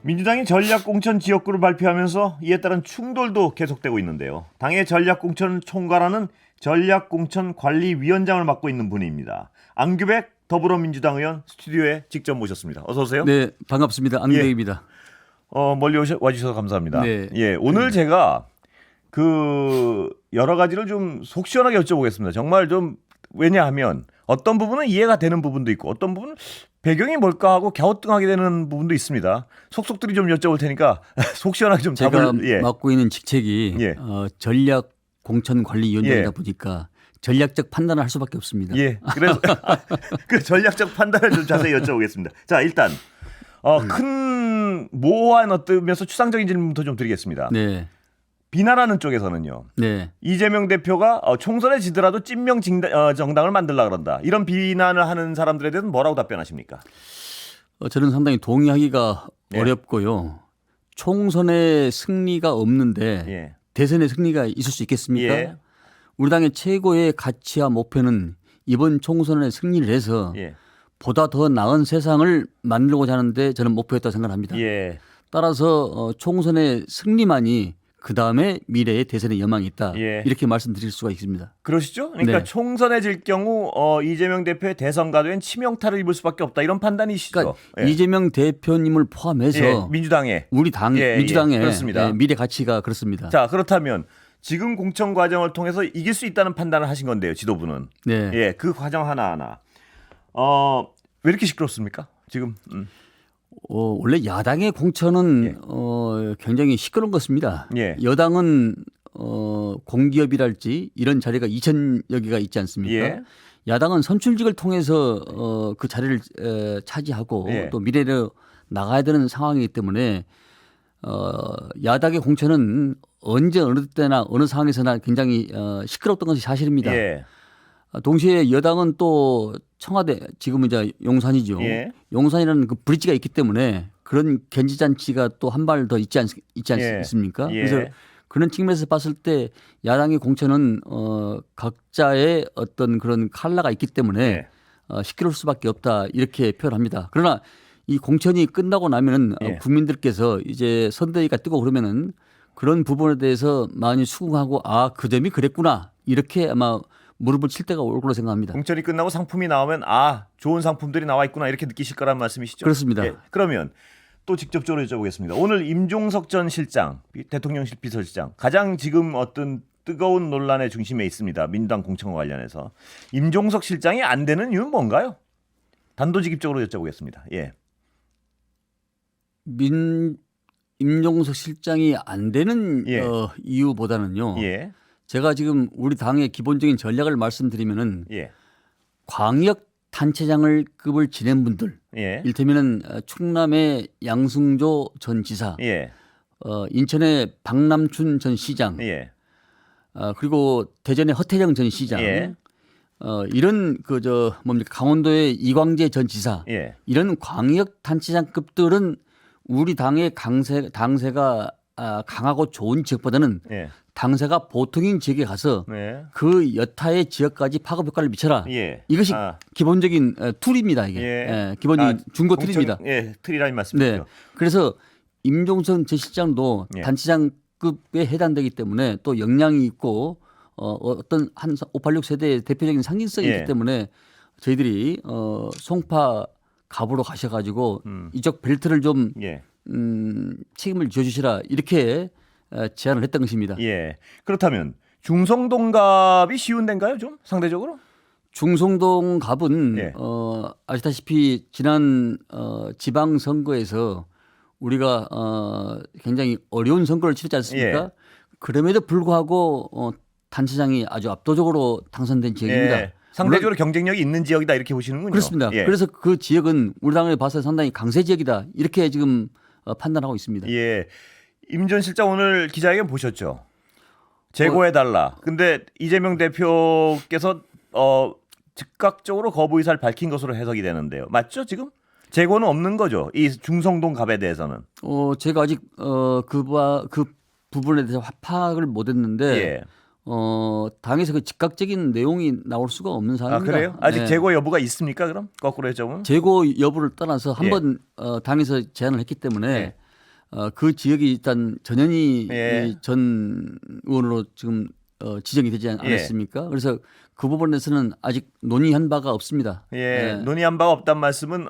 민주당이 전략공천 지역구를 발표하면서 이에 따른 충돌도 계속되고 있는데요. 당의 전략공천 총괄하는 전략공천관리위원장을 맡고 있는 분입니다. 안규백 더불어민주당 의원 스튜디오에 직접 모셨습니다. 어서 오세요. 네, 반갑습니다. 안규백입니다. 멀리 와주셔서 감사합니다. 네. 오늘 제가 그 여러 가지를 좀 속 시원하게 여쭤보겠습니다. 정말 좀 왜냐하면 어떤 부분은 이해가 되는 부분도 있고 어떤 부분은 배경이 뭘까 하고 갸우뚱하게 되는 부분도 있습니다. 속속들이 좀 여쭤볼 테니까 속 시원하게 좀 제가 답을 맡고 있는 직책이 전략공천관리위원장이다 보니까 전략적 판단을 할 수밖에 없습니다. 그래서 그 전략적 판단을 좀 자세히 여쭤보겠습니다. 자, 일단 큰 모호한 어떠면서 추상적인 질문부터 좀 드리겠습니다. 네. 비난하는 쪽에서는요. 네. 이재명 대표가 총선에 지더라도 찐명 정당을 만들려고 그런다. 이런 비난을 하는 사람들에 대해서는 뭐라고 답변하십니까? 저는 상당히 동의하기가 네. 어렵고요. 총선에 승리가 없는데 대선에 승리가 있을 수 있겠습니까? 우리 당의 최고의 가치와 목표는 이번 총선에 승리를 해서 보다 더 나은 세상을 만들고자 하는데 저는 목표였다고 생각합니다. 따라서 총선의 승리만이 그다음에 미래의 대선의 여망이 있다. 이렇게 말씀드릴 수가 있습니다. 그러시죠? 그러니까 총선에 질 경우 이재명 대표의 대선 가도엔 치명타를 입을 수밖에 없다. 이런 판단이시죠? 그러니까 이재명 대표님을 포함해서 민주당의 우리 당 민주당의 그렇습니다. 미래 가치가 그렇습니다. 자, 그렇다면 지금 공천 과정을 통해서 이길 수 있다는 판단을 하신 건데요. 지도부는. 그 과정 하나하나. 왜 이렇게 시끄럽습니까? 지금. 원래 야당의 공천은 굉장히 시끄러운 것입니다. 여당은 공기업이랄지 이런 자리가 2,000여 개가 있지 않습니까? 야당은 선출직을 통해서 그 자리를 차지하고 또 미래로 나가야 되는 상황이기 때문에 야당의 공천은 언제 어느 때나 어느 상황에서나 굉장히 시끄럽던 것이 사실입니다. 동시에 여당은 또 청와대 지금은 이제 용산이죠. 용산이라는 그 브릿지가 있기 때문에 그런 견제장치가 또 한 발 더 있지 않습니까? 그래서 그런 측면에서 봤을 때 야당의 공천은 각자의 어떤 그런 칼라가 있기 때문에 시끄러울 수밖에 없다 이렇게 표현합니다. 그러나 이 공천이 끝나고 나면은 국민들께서 이제 선대위가 뜨고 그러면은 그런 부분에 대해서 많이 수긍하고 그 점이 그랬구나 이렇게 아마 무릎을 칠 때가 올 거로 생각합니다. 공천이 끝나고 상품이 나오면 좋은 상품들이 나와 있구나 이렇게 느끼실 거란 말씀이시죠? 그렇습니다. 그러면 또 직접적으로 여쭤보겠습니다. 오늘 임종석 전 실장, 대통령실 비서실장 가장 지금 어떤 뜨거운 논란의 중심에 있습니다. 민주당 공천과 관련해서. 임종석 실장이 안 되는 이유는 뭔가요? 단도직입적으로 여쭤보겠습니다. 임종석 실장이 안 되는 이유보다는요. 제가 지금 우리 당의 기본적인 전략을 말씀드리면은 광역 단체장을 급을 지낸 분들, 일테면은 충남의 양승조 전 지사, 인천의 박남춘 전 시장, 그리고 대전의 허태정 전 시장, 이런 강원도의 이광재 전 지사, 이런 광역 단체장급들은 우리 당의 당세가 강하고 좋은 지역보다는 당세가 보통인 지역에 가서 그 여타의 지역까지 파급 효과를 미쳐라. 이것이 기본적인 툴입니다. 이게 기본적인 중고 툴입니다. 툴이라는 말씀이죠. 그래서 임종선 전 실장도 단체장급에 해당되기 때문에 또 역량이 있고 어떤 한 586 세대의 대표적인 상징성이 있기 때문에 저희들이 송파 갑으로 가셔가지고 이쪽 벨트를 좀 책임을 져주시라 이렇게 제안을 했던 것입니다. 그렇다면 중성동갑이 쉬운 데인가요? 좀 상대적으로? 중성동갑은 아시다시피 지난 지방선거에서 우리가 굉장히 어려운 선거를 치렀지 않습니까? 그럼에도 불구하고 단체장이 아주 압도적으로 당선된 지역입니다. 상대적으로 경쟁력이 있는 지역이다 이렇게 보시는군요. 그렇습니다. 그래서 그 지역은 우리 당에 봐서 상당히 강세 지역이다 이렇게 지금 판단하고 있습니다. 임 전 실장 오늘 기자회견 보셨죠? 제고해달라. 근데 이재명 대표께서 즉각적으로 거부 의사를 밝힌 것으로 해석이 되는데요. 맞죠 지금? 재고는 없는 거죠. 이 중성동 갑에 대해서는. 제가 아직 그 부분에 대해서 파악을 못했는데 당에서 그 즉각적인 내용이 나올 수가 없는 상황입니다. 그래요? 아직 재고 여부가 있습니까? 그럼 거꾸로 여쭤보면 재고 여부를 떠나서 한번 당에서 제안을 했기 때문에 그 지역이 일단 전현희 예. 전 의원으로 지금 지정이 되지 않았습니까? 그래서 그 부분에서는 아직 논의한 바가 없습니다. 예, 논의한 바가 없단 말씀은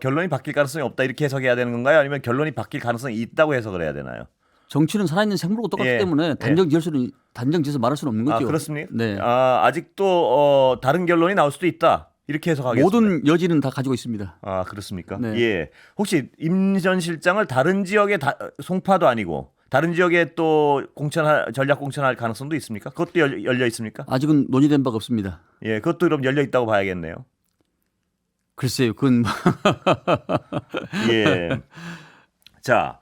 결론이 바뀔 가능성이 없다 이렇게 해석해야 되는 건가요? 아니면 결론이 바뀔 가능성이 있다고 해석을 해야 되나요? 정치는 살아있는 생물하고 똑같기 예. 때문에 단정지어서 말할 수는 없는 거죠. 그렇습니까? 네. 아직도 다른 결론이 나올 수도 있다 이렇게 해석하겠습니다. 모든 여지는 다 가지고 있습니다. 그렇습니까? 네. 예, 혹시 임 전 실장을 다른 지역에 송파도 아니고 다른 지역에 또 전략 공천할 가능성도 있습니까? 그것도 열려 있습니까? 아직은 논의된 바가 없습니다. 예, 그것도 그럼 열려 있다고 봐야겠네요. 글쎄요, 그건 예. 자,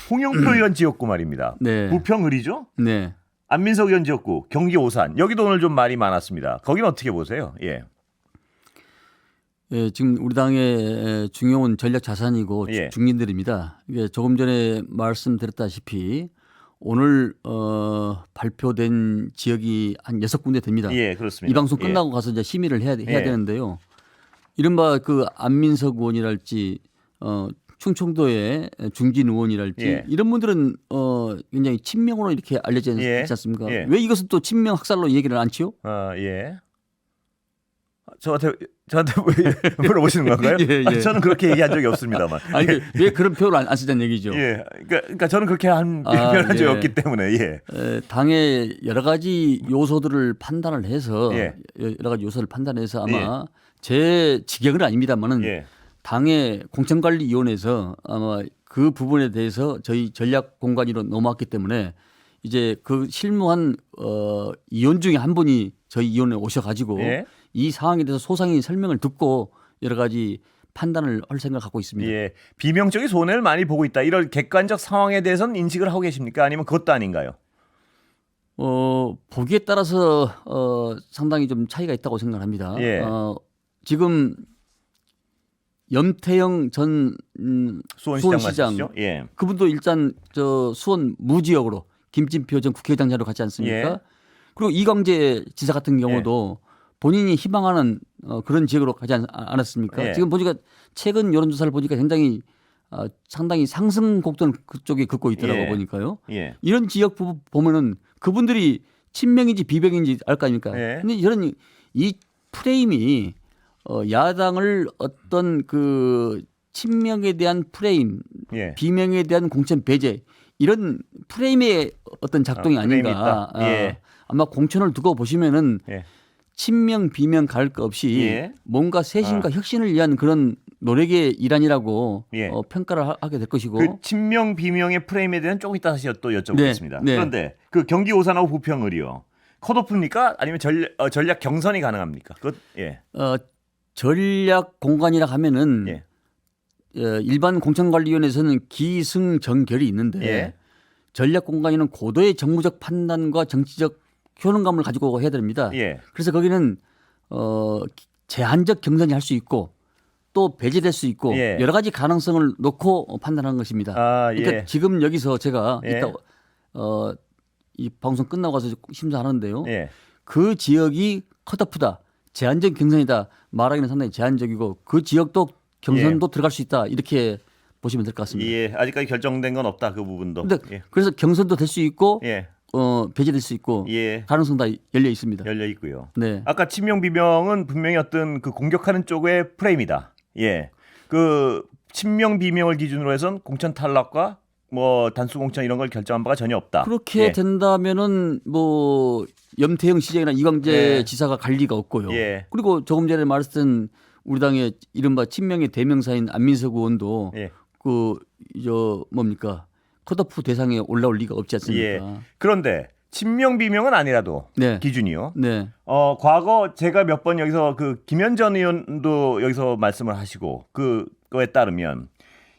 홍영표 의원 지역구 말입니다. 네. 부평을이죠? 네. 안민석 의원 지역구 경기 오산 여기도 오늘 좀 말이 많았습니다. 거기는 어떻게 보세요? 예. 예, 지금 우리 당의 중요한 전략 자산이고 예. 중진들입니다. 이게 조금 전에 말씀드렸다시피 오늘 발표된 지역이 한 6군데 됩니다. 예, 그렇습니다. 이 방송 예. 끝나고 가서 이제 심의를 해야 예. 되는데요. 이른바 그 안민석 의원이랄지 충청도의 중진 의원이랄지 예. 이런 분들은 굉장히 친명으로 이렇게 알려져 예. 있지 않습니까? 예. 왜 이것은 또 친명 학살로 얘기를 안 치요? 예. 저한테 왜 물어보시는 건가요? 예, 예. 저는 그렇게 얘기한 적이 없습니다만. 아니 왜 그런 표현을 안 쓰자는 얘기죠? 예. 그러니까 저는 그렇게 표현한 적이 예. 없기 때문에. 예. 당의 여러 가지 요소들을 판단을 해서 예. 여러 가지 요소를 판단해서 아마 제 직역은 아닙니다만은 예. 당의 공천관리위원회에서 아마 그 부분에 대해서 저희 전략공관위로 넘어왔기 때문에 이제 그 실무한 위원 중에 한 분이 저희 위원회에 오셔가지고 예. 이 상황에 대해서 소상히 설명을 듣고 여러 가지 판단을 할 생각을 갖고 있습니다. 예. 비명적인 손해를 많이 보고 있다. 이런 객관적 상황에 대해서는 인식을 하고 계십니까? 아니면 그것도 아닌가요? 보기에 따라서 상당히 좀 차이가 있다고 생각합니다. 예. 지금 염태영 전 수원시장 수원시장 말씀이시죠? 예. 그분도 일단 저 수원 무지역으로 김진표 전 국회의장 자리로 갔지 않습니까? 예. 그리고 이광재 지사 같은 경우도 본인이 희망하는 그런 지역으로 가지 않았습니까? 예. 지금 보니까 최근 여론조사를 보니까 굉장히 상당히 상승 곡선을 그쪽에 긋고 있더라고 예. 보니까요. 예. 이런 지역 보면은 그분들이 친명인지 비명인지 알 거 아닙니까? 예. 근데 이런 이 프레임이 야당을 어떤 그 친명에 대한 프레임, 예. 비명에 대한 공천 배제 이런 프레임의 어떤 작동이 프레임이 아닌가. 있다. 예. 아마 공천을 두고 보시면은 예. 친명 비명 가릴 거 없이 예. 뭔가 쇄신과 혁신을 위한 그런 노력의 일환이라고 예. 평가를 하게 될 것이고. 그 친명 비명의 프레임에 대한 조금 이따 다시 또 여쭤보겠습니다. 네. 그런데 그 경기 오산하고 부평을이요. 컷오프입니까? 아니면 전략 경선이 가능합니까? 예. 전략 공간이라 하면은 예. 일반 공천관리위원회에서는 기승전결이 있는데 예. 전략 공간에는 고도의 정무적 판단과 정치적 효능감을 가지고 해야 됩니다. 예. 그래서 거기는 제한적 경선이 할 수 있고 또 배제될 수 있고 예. 여러 가지 가능성을 놓고 판단하는 것입니다. 그러니까 예. 지금 여기서 제가 예. 이따 이 방송 끝나고 가서 심사하는데요. 예. 그 지역이 컷오프다, 제한적 경선이다 말하기는 상당히 제한적이고 그 지역도 경선도 들어갈 수 있다 이렇게 보시면 될 것 같습니다. 예. 아직까지 결정된 건 없다. 그 부분도. 근데 예. 그래서 경선도 될 수 있고 예. 배제될 수 있고 예. 가능성 다 열려 있습니다. 열려 있고요. 네. 아까 친명 비명은 분명히 어떤 그 공격하는 쪽의 프레임이다. 예. 그 친명 비명을 기준으로 해선 공천 탈락과 뭐 단수 공천 이런 걸 결정한 바가 전혀 없다. 그렇게 예. 된다면은 뭐 염태영 시장이나 이광재 예. 지사가 갈 리가 없고요. 예. 그리고 조금 전에 말했던 우리 당의 이른바 친명의 대명사인 안민석 의원도 예. 뭡니까 컷오프 대상에 올라올 리가 없지 않습니까? 예. 그런데 친명 비명은 아니라도 네. 기준이요. 네. 과거 제가 몇 번 여기서 그 김현전 의원도 여기서 말씀을 하시고 그거에 따르면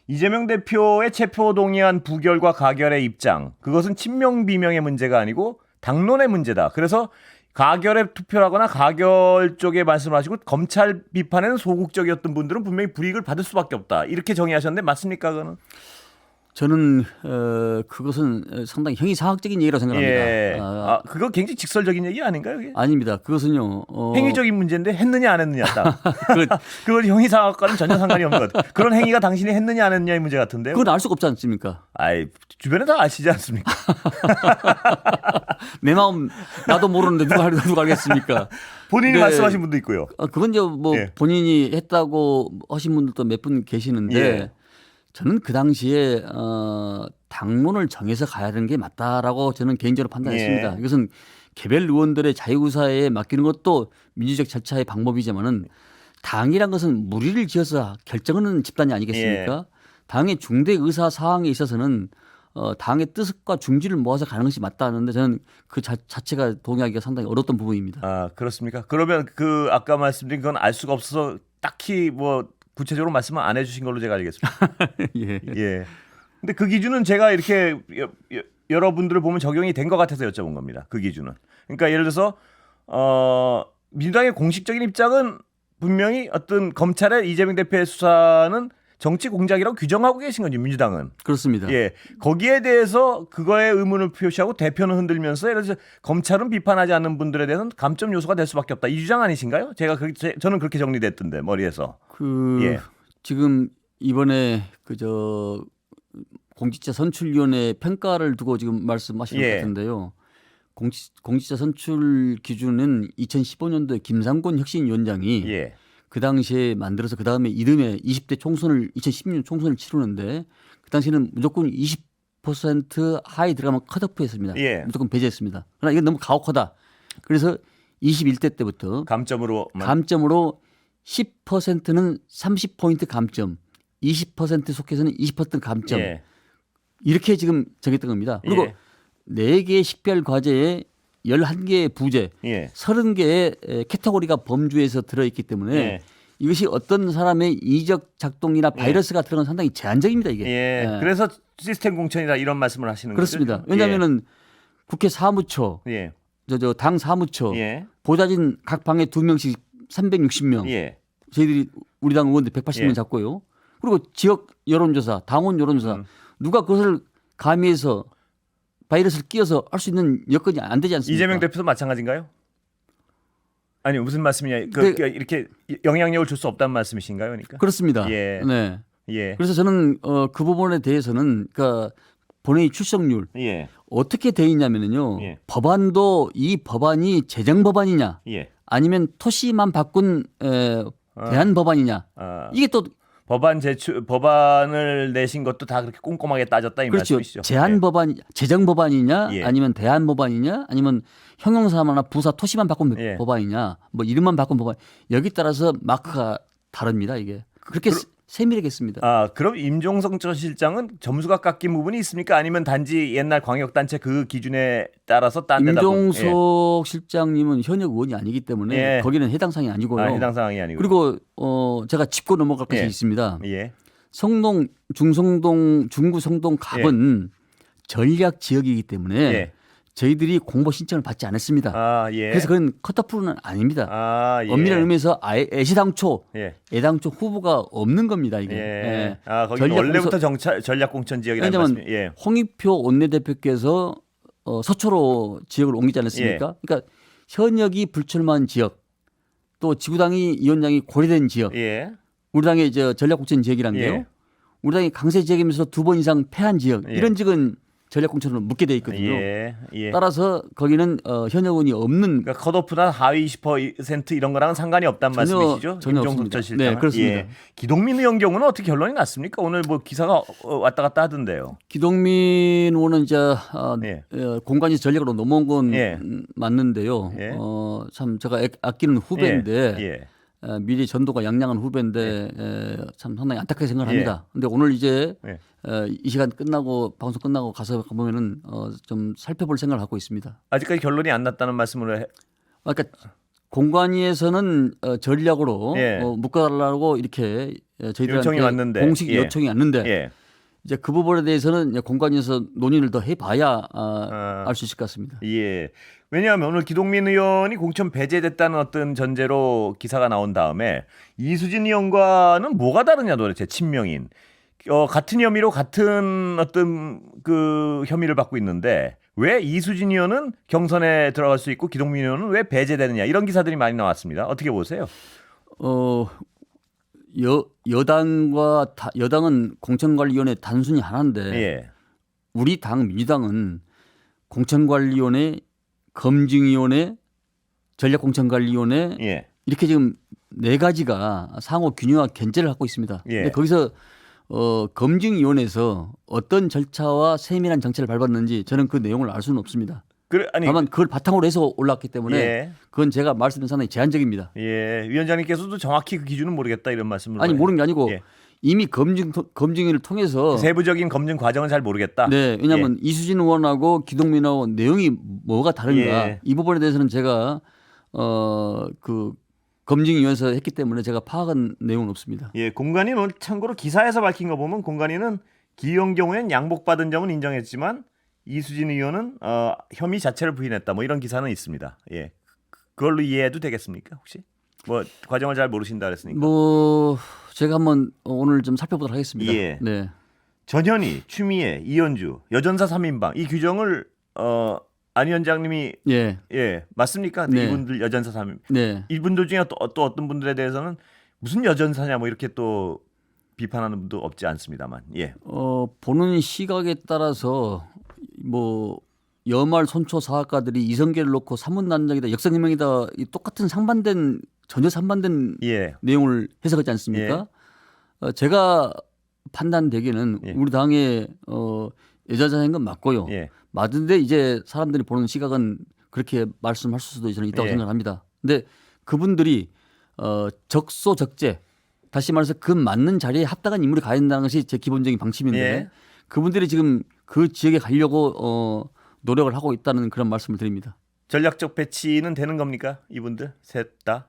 이재명 대표의 체포 동의안 부결과 가결의 입장 그것은 친명 비명의 문제가 아니고 당론의 문제다. 그래서 가결에 투표를 하거나 가결 쪽에 말씀을 하시고 검찰 비판에는 소극적이었던 분들은 분명히 불이익을 받을 수밖에 없다. 이렇게 정의하셨는데 맞습니까? 그거는? 저는 그것은 상당히 형이상학적인 얘기라고 생각합니다. 예. 그거 굉장히 직설적인 얘기 아닌가요? 이게? 아닙니다. 그것은요. 행위적인 문제인데 했느냐 안 했느냐 딱. 그, 그건 형이상학과는 전혀 상관이 없는 것 같아요. 그런 행위가 당신이 했느냐 안 했느냐의 문제 같은데요. 그건 알 수가 없지 않습니까? 아이 주변에 다 아시지 않습니까? 내 마음 나도 모르는데 누가 알겠습니까? 본인이 네. 말씀하신 분도 있고요. 그건 이제 뭐 예. 본인이 했다고 하신 분들도 몇 분 계시는데 예. 저는 그 당시에 당론을 정해서 가야 되는 게 맞다라고 저는 개인적으로 판단했습니다. 예. 이것은 개별 의원들의 자유의사에 맡기는 것도 민주적 절차의 방법이지만은 당이란 것은 무리를 지어서 결정하는 집단이 아니겠습니까? 예. 당의 중대 의사 사항에 있어서는 당의 뜻과 중지를 모아서 가는 것이 맞다는데 저는 그 자체가 동의하기가 상당히 어려웠던 부분입니다. 아 그렇습니까? 그러면 그 아까 말씀드린 건 알 수가 없어서 딱히 뭐 구체적으로 말씀을 안 해주신 걸로 제가 알겠습니다. 예. 예. 근데 그 기준은 제가 이렇게 여러분들을 보면 적용이 된 것 같아서 여쭤본 겁니다. 그 기준은. 그러니까 예를 들어서 민주당의 공식적인 입장은 분명히 어떤 검찰의 이재명 대표의 수사는 정치 공작이라고 규정하고 계신 거죠. 민주당은. 그렇습니다. 예. 거기에 대해서 그거에 의문을 표시하고 대표는 흔들면서 예를 들어서 검찰은 비판하지 않는 분들에 대해서는 감점 요소가 될 수밖에 없다. 이 주장 아니신가요? 저는 그렇게 정리됐던데 머리에서. 예. 지금 이번에 그저 공직자 선출위원회 평가를 두고 지금 말씀하시는 것 같은데요. 공직자 선출 기준은 2015년도에 김상곤 혁신위원장이 예. 그 당시에 만들어서 그 다음에 이듬해 20대 총선을 2016년 총선을 치르는데 그 당시에는 무조건 20% 하위 들어가면 컷오프했습니다. 예. 무조건 배제했습니다. 그러나 이건 너무 가혹하다. 그래서 21대 때부터 감점으로 10%는 30포인트 감점, 20% 속해서는 20% 감점. 예. 이렇게 지금 정했던 겁니다. 그리고 예. 4개의 식별 과제에 11개의 부제, 예. 30개의 캐테고리가 범주에서 들어있기 때문에 예. 이것이 어떤 사람의 이적 작동이나 바이러스가 들어간 상당히 제한적입니다. 이게. 예. 예. 그래서 시스템 공천이다 이런 말씀을 하시는 그렇습니다. 거죠. 왜냐하면은 국회 사무처, 예. 당 사무처, 예. 보좌진 각 방에 2명씩 360명. 예. 저희들이 우리 당 의원들 180명 예. 잡고요. 그리고 지역 여론조사, 당원 여론조사 누가 그것을 가미해서 바이러스를 끼워서 할 수 있는 여건이 안 되지 않습니까? 이재명 대표도 마찬가지인가요? 아니 무슨 말씀이냐? 이렇게 영향력을 줄 수 없다는 말씀이신가요? 그러니까. 그렇습니다. 예. 네. 예. 그래서 저는 그 부분에 대해서는 그러니까 본회의 출석률 예. 어떻게 돼 있냐면요. 예. 법안도 이 법안이 제정 법안이냐 예. 아니면 토시만 바꾼 대안 법안이냐 이게 또 법안을 내신 것도 다 그렇게 꼼꼼하게 따졌다 이 그렇죠. 말씀이시죠. 제한 예. 법안, 제정 법안이냐, 예. 아니면 대안 법안이냐, 아니면 형용사나 부사 토시만 바꾼 예. 법안이냐, 뭐 이름만 바꾼 법안 여기 따라서 마크가 다릅니다. 이게 그렇게 세밀하겠습니다. 그럼 임종석 전 실장은 점수가 깎인 부분이 있습니까? 아니면 단지 옛날 광역단체 그 기준에 따라서 딴 데다 임종석 실장님은 현역 의원이 아니기 때문에 예. 거기는 해당 사항이 아니고요. 해당 사항이 아니고. 그리고 제가 짚고 넘어갈 것이 예. 있습니다. 예. 성동, 중성동, 중구 성동 갑은 전략 지역이기 때문에 예. 저희들이 공모 신청을 받지 않았습니다. 예. 그래서 그건 컷오프는 아닙니다. 예. 엄밀한 의미에서 애시당초, 예. 애당초 후보가 없는 겁니다. 이게. 예. 거기 전략 원래부터 전략공천 지역이라는 왜냐하면 말씀이. 예. 홍익표 원내대표께서 서초로 지역을 옮기지 않았습니까? 그러니까 현역이 불출마한 지역, 또 지구당이 위원장이 고려된 지역, 예. 우리 당의 이제 전략공천 지역이란 게요. 예. 우리 당이 강세 지역이면서 2번 이상 패한 지역, 이런 지역은 전략공천으로 묶게 돼 있거든요. 예. 따라서 따라서 거기는 현역 의원이 없는 그러니까 컷오프나 하위 20% 이런 거랑은 상관이 없다는 말씀이시죠? 전혀 임종석 없습니다. 전 실장. 네, 그렇습니다. 예. 기동민 의원 경우는 어떻게 결론이 났습니까? 오늘 뭐 기사가 왔다 갔다 하던데요. 기동민 의원은 이제 예. 공관위 전략으로 넘어온 건 예. 맞는데요. 예. 참 제가 아끼는 후배인데 예. 미래 전도가 양양한 후배인데 참 상당히 안타깝게 생각합니다. 그런데 오늘 이제 예. 이 시간 끝나고 방송 끝나고 가서 보면은 좀 살펴볼 생각을 갖고 있습니다. 아직까지 결론이 안 났다는 말씀을 그러니까 공관위에서는 전략으로 묶어달라고 이렇게 요청이 저희들한테 왔는데. 공식 예. 요청이 왔는데 예. 이제 그 부분에 대해서는 이제 공관위에서 논의를 더 해봐야 알 수 있을 것 같습니다. 예. 왜냐하면 오늘 기동민 의원이 공천 배제됐다는 어떤 전제로 기사가 나온 다음에 이수진 의원과는 뭐가 다르냐 도대체 친명인. 같은 혐의로 같은 어떤 그 혐의를 받고 있는데 왜 이수진 의원은 경선에 들어갈 수 있고 기동민 의원은 왜 배제되느냐 이런 기사들이 많이 나왔습니다. 어떻게 보세요? 여당은 공천관리위원회 단순히 하나인데 예. 우리 당 민주당은 공천관리위원회, 검증위원회, 전략공천관리위원회 예. 이렇게 지금 네 가지가 상호 균형과 견제를 하고 있습니다. 예. 근데 거기서 검증위원회에서 어떤 절차와 세밀한 정책을 밟았는지 저는 그 내용을 알 수는 없습니다. 그래 아니 다만 그걸 바탕으로 해서 올랐기 때문에 예. 그건 제가 말씀드린 상당히 제한적입니다. 예. 위원장님께서도 정확히 그 기준은 모르겠다 이런 말씀을 아니 모르는 게 아니고 예. 이미 검증위를 통해서 세부적인 검증 과정은 잘 모르겠다. 네, 왜냐하면 이수진 의원하고 기동민 의원 내용이 뭐가 다른가 예. 이 부분에 대해서는 제가 그 검증위원회에서 했기 때문에 제가 파악한 내용은 없습니다. 예, 공관위는 참고로 기사에서 밝힌 거 보면 공관위는 기용 경우엔 양복받은 점은 인정했지만 이수진 의원은 혐의 자체를 부인했다. 뭐 이런 기사는 있습니다. 예, 그걸로 이해해도 되겠습니까? 혹시 뭐 과정을 잘 모르신다 그랬으니까. 뭐 제가 한번 오늘 좀 살펴보도록 하겠습니다. 예. 네. 전현희, 추미애, 이현주 여전사 3인방 이 규정을 안 위원장님이 예. 예 맞습니까? 네. 이분들 여전사 3인 네. 이분들 중에 또 어떤 분들에 대해서는 무슨 여전사냐 뭐 이렇게 또 비판하는 분도 없지 않습니다만 예. 보는 시각에 따라서 뭐 여말 손초 사학가들이 이성계를 놓고 사문난장이다 역성해명이다 이 똑같은 전혀 상반된 예. 내용을 해석하지 않습니까? 제가 판단되기는 예. 우리 당의 여자자인 건 맞고요. 예. 맞은데 이제 사람들이 보는 시각은 그렇게 말씀할 수도 저는 있다고 예. 생각합니다. 근데 그분들이 적소적재 다시 말해서 그 맞는 자리에 합당한 인물이 가야 된다는 것이 제 기본적인 방침인데 예. 그분들이 지금 그 지역에 가려고 노력을 하고 있다는 그런 말씀을 드립니다. 전략적 배치는 되는 겁니까? 이분들 셋 다?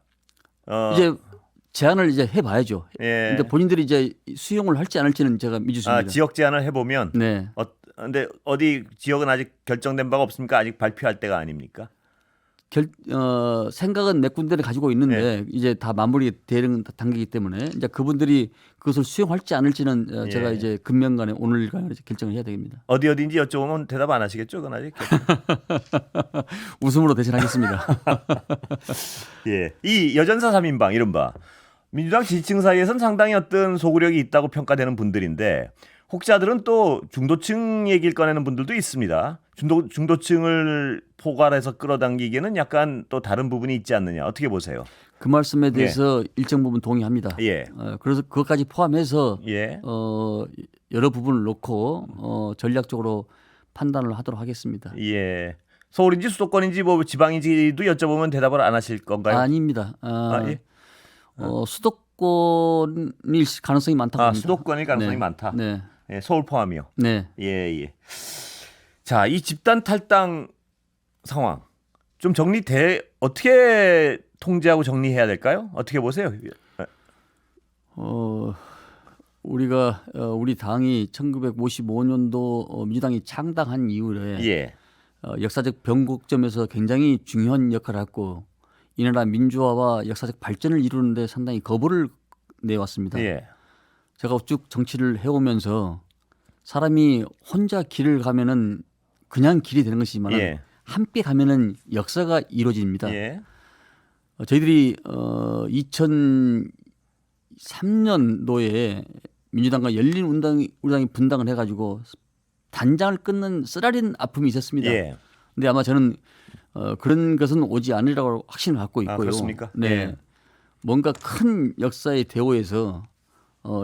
이제 제안을 이제 해봐야죠. 예. 근데 본인들이 이제 수용을 할지 안 할지는 제가 미주수입니다. 지역 제안을 해보면 네. 근데 어디 지역은 아직 결정된 바가 없습니까? 아직 발표할 때가 아닙니까? 생각은 몇 군데를 가지고 있는데 이제 다 마무리되는 단계이기 때문에 이제 그분들이 그것을 수용할지 않을지는 제가 이제 금명간에 오늘간에 결정을 해야 됩니다. 어디인지 여쭤보면 대답 안 하시겠죠? 그건 아직. 웃음으로 대신하겠습니다. 예. 이 여전사 3인방 이른바 민주당 지지층 사이에서는 상당히 어떤 소구력이 있다고 평가되는 분들인데 혹자들은 또 중도층 얘기를 꺼내는 분들도 있습니다. 중도층을 포괄해서 끌어당기기에는 약간 또 다른 부분이 있지 않느냐. 어떻게 보세요? 그 말씀에 대해서 일정 부분 동의합니다. 예. 그래서 그것까지 포함해서 예. 여러 부분을 놓고 전략적으로 판단을 하도록 하겠습니다. 예. 서울인지 수도권인지 뭐 지방인지도 여쭤보면 대답을 안 하실 건가요? 아닙니다. 예. 수도권일 가능성이 많다고 봅니다. 수도권일 가능성이 네. 많다. 네. 예, 서울 포함이요. 네. 예. 자, 이 집단 탈당 상황 좀 어떻게 통제하고 정리해야 될까요? 어떻게 보세요? 우리가 우리 당이 1955년도 민주당이 창당한 이후에 예. 역사적 변곡점에서 굉장히 중요한 역할을 했고 이 나라 민주화와 역사적 발전을 이루는데 상당히 거부를 내왔습니다. 예. 제가 쭉 정치를 해오면서 사람이 혼자 길을 가면은 그냥 길이 되는 것이지만 예. 함께 가면은 역사가 이루어집니다. 예. 저희들이 2003년도에 민주당과 열린우리당이 분당을 해가지고 단장을 끊는 쓰라린 아픔이 있었습니다. 예. 근데 아마 저는 그런 것은 오지 않으리라고 확신을 갖고 있고요. 그렇습니까? 네. 예. 뭔가 큰 역사의 대오에서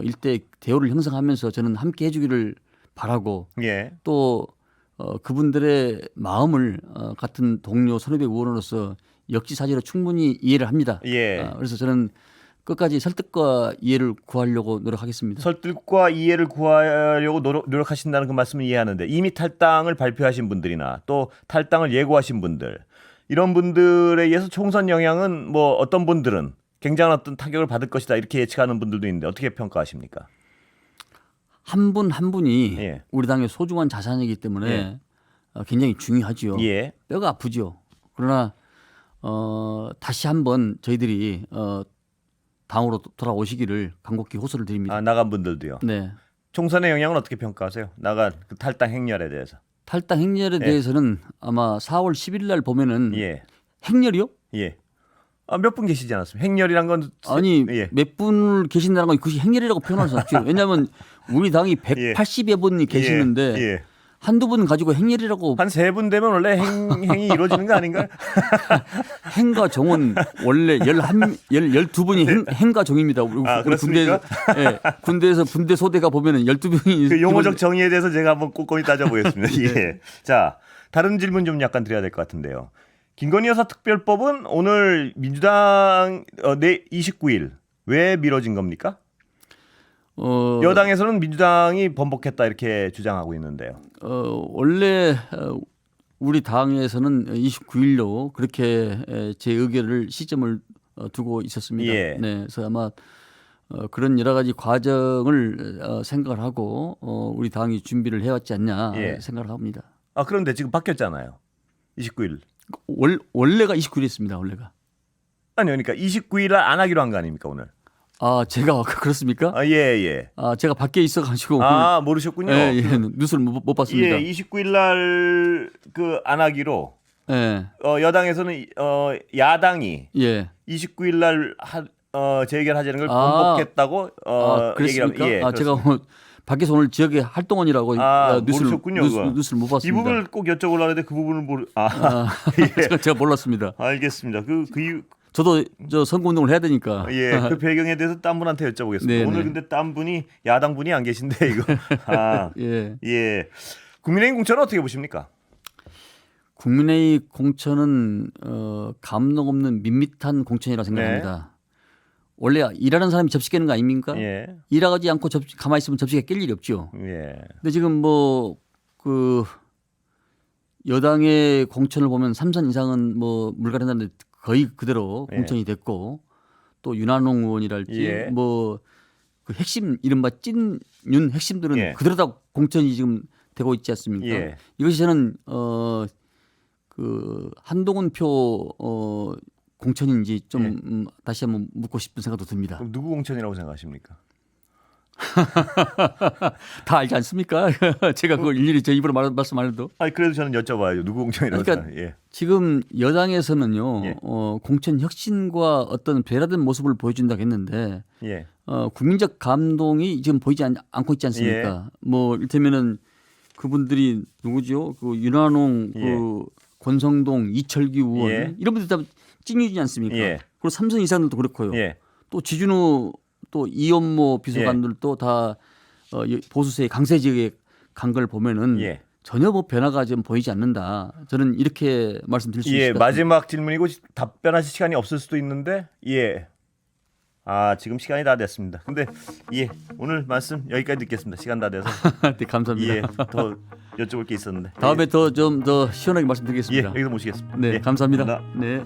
일대 대오를 형성하면서 저는 함께 해주기를 바라고 예. 또 그분들의 마음을 같은 동료 선후배 의원으로서 역지사지로 충분히 이해를 합니다. 예. 그래서 저는 끝까지 설득과 이해를 구하려고 노력하겠습니다. 설득과 이해를 구하려고 노력하신다는 그 말씀을 이해하는데 이미 탈당을 발표하신 분들이나 또 탈당을 예고하신 분들 이런 분들에 의해서 총선 영향은 뭐 어떤 분들은 굉장한 어떤 타격을 받을 것이다 이렇게 예측하는 분들도 있는데 어떻게 평가하십니까? 한 분 한 분이 예. 우리 당의 소중한 자산이기 때문에 굉장히 중요하지요. 예. 뼈가 아프죠. 그러나 다시 한번 저희들이 당으로 돌아오시기를 간곡히 호소를 드립니다. 나간 분들도요. 네. 총선의 영향은 어떻게 평가하세요? 나간 그 탈당 행렬에 대해서. 탈당 행렬에 대해서는 아마 4월 10일 날 보면은 예. 행렬이요? 예. 몇 분 계시지 않았습니까? 행렬이란 건 아니 예. 몇 분을 계신다는 건 그것이 행렬이라고 표현할 수 없죠. 왜냐하면 우리 당이 180여 분이 계시는데 예. 한두 분 가지고 행렬이라고 한 3분 되면 원래 행이 이루어지는 거 아닌가요? 행과 종은 원래 12분이 행과 종입니다. 우리 그렇습니까? 군대에서 군대 소대가 보면은 12분이 그 용어적 정의에 대해서 제가 한번 꼼꼼히 따져보겠습니다. 예. 자, 다른 질문 좀 약간 드려야 될 것 같은데요. 김건희 여사 특별법은 오늘 민주당 29일 왜 미뤄진 겁니까? 여당에서는 민주당이 번복했다 이렇게 주장하고 있는데요. 원래 우리 당에서는 29일로 그렇게 제 의견을 시점을 두고 있었습니다. 예. 네, 그래서 아마 그런 여러 가지 과정을 생각을 하고 우리 당이 준비를 해왔지 않냐 생각을 합니다. 그런데 지금 바뀌었잖아요. 29일. 원래가 29일이었습니다. 원래가. 아니요, 그러니까 29일 날 안 하기로 한 거 아닙니까 오늘? 제가 그렇습니까? 예. 제가 밖에 있어가지고. 모르셨군요. 예, 뉴스를 못 봤습니다. 예, 29일 날 그 안 하기로. 예. 여당에서는 야당이 예. 29일 날 재결하자는 걸 번복했다고 그랬습니까? 얘기를 합니다. 예, 제가 밖에서 오늘 지역의 활동원이라고 모르셨군요. 뉴스를 못 봤습니다. 이 부분을 꼭 여쭤보려고 했는데 그 부분을 예. 제가 몰랐습니다. 알겠습니다. 그 이유 저도 선거 운동을 해야 되니까. 예, 그 배경에 대해서 딴 분한테 여쭤보겠습니다. 네네. 오늘 근데 딴 분이 야당 분이 안 계신데 이거. 예. 국민의힘 공천은 어떻게 보십니까? 국민의 공천은 감동 없는 밋밋한 공천이라 생각합니다. 원래 일하는 사람이 접시 깨는 거 아닙니까? 예. 일하지 않고 가만히 있으면 접시가 깰 일이 없죠. 예. 근데 지금 그 여당의 공천을 보면 3선 이상은 물갈이했는데 거의 그대로 공천이 됐고 또 윤한홍 의원이랄지 그 핵심 이른바 찐윤 핵심들은 그대로 다 공천이 지금 되고 있지 않습니까? 이것이 저는 그 한동훈 표 공천인지 좀 다시 한번 묻고 싶은 생각도 듭니다. 그럼 누구 공천이라고 생각하십니까? 다 알지 않습니까? 제가 그걸 일일이 제 입으로 말씀 안 해도. 그래도 저는 여쭤봐요. 누구 공천이라고 생각해요? 지금 여당에서는요. 공천 혁신과 어떤 변화된 모습을 보여준다고 했는데 국민적 감동이 지금 보이지 않고 있지 않습니까? 이를테면은 그분들이 누구죠? 그 윤한홍, 그 권성동, 이철기 의원 이런 분들 다 찐이지 않습니까? 그리고 3선 이상들도 그렇고요. 또 지준우 또 이현모 비서관들도 다 보수세의 강세 지역에 간 걸 보면은 전혀 변화가 좀 보이지 않는다. 저는 이렇게 말씀드릴 수 있습니다. 마지막 질문이고 답변하실 시간이 없을 수도 있는데 지금 시간이 다 됐습니다. 근데 오늘 말씀 여기까지 듣겠습니다. 시간 다 돼서. 네, 감사합니다. 더 여쭤볼 게 있었는데. 다음에 더 시원하게 말씀드리겠습니다. 여기서 모시겠습니다. 네, 감사합니다. 네.